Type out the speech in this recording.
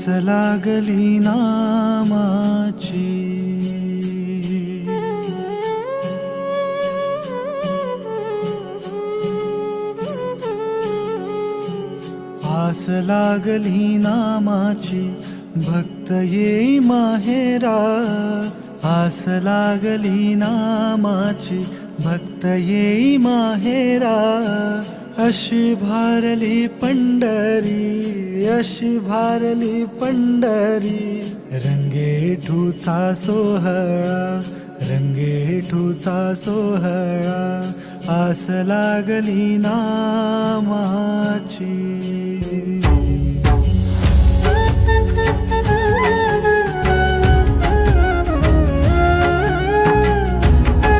आस लागली नामाची, आस लागली नामाची, भक्त येई माहेरा. आस लागली नामाची, भक्त येई माहेरा. अशी भारली पंढरी, अशी भारली पंढरी, रंगेठूचा सोहळा, रंगेठूचा सोहळा. आस लागली नामाची.